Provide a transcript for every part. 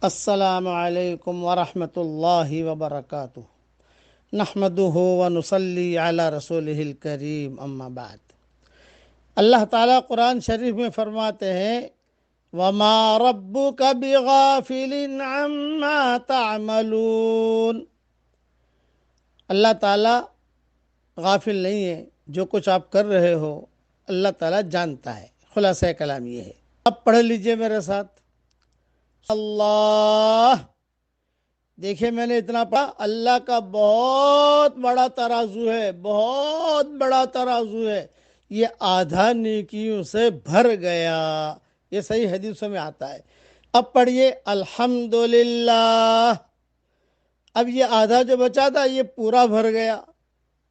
السلام علیکم ورحمۃ اللہ وبرکاتہ۔ نحمدہ ونصلی علی رسولہ الکریم، اما بعد۔ اللہ تعالیٰ قرآن شریف میں فرماتے ہیں وَمَا رَبُّكَ بِغَافِلٍ عَمَّا تَعْمَلُونَ۔ اللہ تعالیٰ غافل نہیں ہے، جو کچھ آپ کر رہے ہو اللہ تعالیٰ جانتا ہے۔ خلاصہ کلام یہ ہے۔ اب پڑھ لیجئے میرے ساتھ۔ اللہ، دیکھیں میں نے اتنا پڑھا، اللہ کا بہت بڑا ترازو ہے، بہت بڑا ترازو ہے، یہ آدھا نیکیوں سے بھر گیا۔ یہ صحیح حدیثوں میں آتا ہے۔ اب پڑھیے الحمدللہ۔ اب یہ آدھا جو بچا تھا یہ پورا بھر گیا،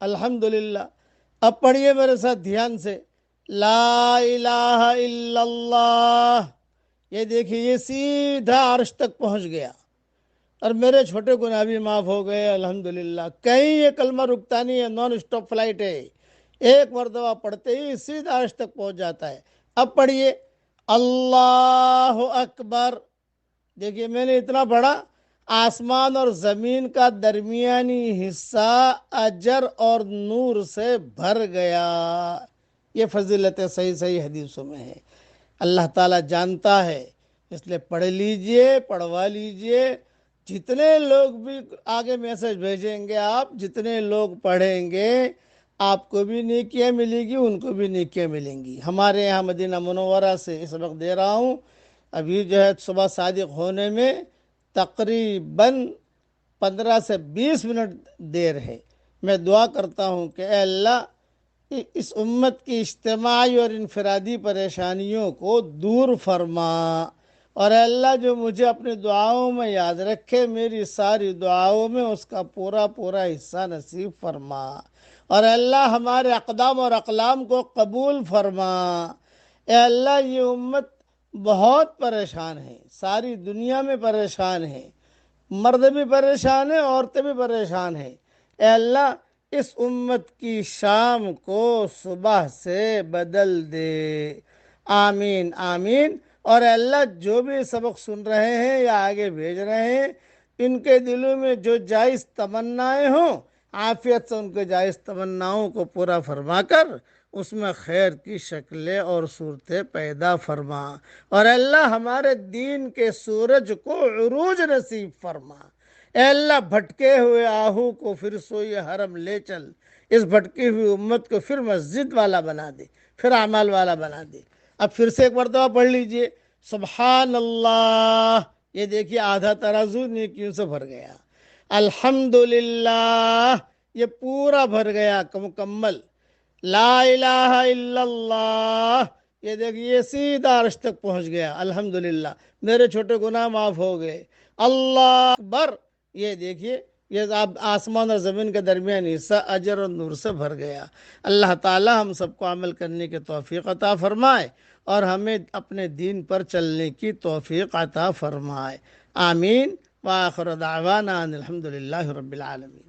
الحمدللہ۔ اب پڑھیے میرے ساتھ دھیان سے، لا الہ الا اللہ۔ یہ دیکھیے یہ سیدھا عرش تک پہنچ گیا، اور میرے چھوٹے گناہ بھی معاف ہو گئے، الحمدللہ۔ کہیں یہ کلمہ رکتا نہیں ہے، نان اسٹاپ فلائٹ ہے، ایک مرتبہ پڑھتے ہی سیدھا عرش تک پہنچ جاتا ہے۔ اب پڑھیے اللہ اکبر۔ دیکھیے میں نے اتنا پڑھا، آسمان اور زمین کا درمیانی حصہ اجر اور نور سے بھر گیا۔ یہ فضیلت صحیح حدیثوں میں ہے۔ اللہ تعالیٰ جانتا ہے، اس لیے پڑھ لیجئے، پڑھوا لیجئے۔ جتنے لوگ بھی آگے میسج بھیجیں گے، آپ جتنے لوگ پڑھیں گے آپ کو بھی نیکیاں ملیں گی، ان کو بھی نیکیاں ملیں گی۔ ہمارے یہاں مدینہ منورہ سے اس وقت دے رہا ہوں، ابھی جو ہے صبح صادق ہونے میں تقریباً 15 سے 20 منٹ دیر ہے۔ میں دعا کرتا ہوں کہ اے اللہ اس امت کی اجتماعی اور انفرادی پریشانیوں کو دور فرما، اور اے اللہ جو مجھے اپنی دعاؤں میں یاد رکھے، میری ساری دعاؤں میں اس کا پورا حصہ نصیب فرما، اور اے اللہ ہمارے اقدام اور اقلام کو قبول فرما۔ اے اللہ یہ امت بہت پریشان ہے، ساری دنیا میں پریشان ہے، مرد بھی پریشان ہیں، عورتیں بھی پریشان ہیں۔ اے اللہ اس امت کی شام کو صبح سے بدل دے، آمین آمین۔ اور اے اللہ جو بھی سبق سن رہے ہیں یا آگے بھیج رہے ہیں، ان کے دلوں میں جو جائز تمنائیں ہوں، عافیت سے ان کے جائز تمناؤں کو پورا فرما کر اس میں خیر کی شکلیں اور صورتیں پیدا فرما، اور اے اللہ ہمارے دین کے سورج کو عروج نصیب فرما۔ اے اللہ بھٹکے ہوئے آہو کو پھر سوئے حرم لے چل، اس بھٹکی ہوئی امت کو پھر مسجد والا بنا دے، پھر اعمال والا بنا دے۔ اب پھر سے ایک مرتبہ پڑھ لیجئے سبحان اللہ۔ یہ دیکھیے آدھا ترازو نیکیوں سے بھر گیا، الحمدللہ یہ پورا بھر گیا مکمل، لا الہ الا اللہ یہ دیکھیے سیدھا عرش تک پہنچ گیا، الحمدللہ میرے چھوٹے گناہ معاف ہو گئے، اللہ اکبر یہ دیکھیے یہ آسمان اور زمین کے درمیان حصہ اجر اور نور سے بھر گیا۔ اللہ تعالی ہم سب کو عمل کرنے کی توفیق عطا فرمائے، اور ہمیں اپنے دین پر چلنے کی توفیق عطا فرمائے، آمین۔ وآخر دعوانا ان الحمدللہ رب العالمین۔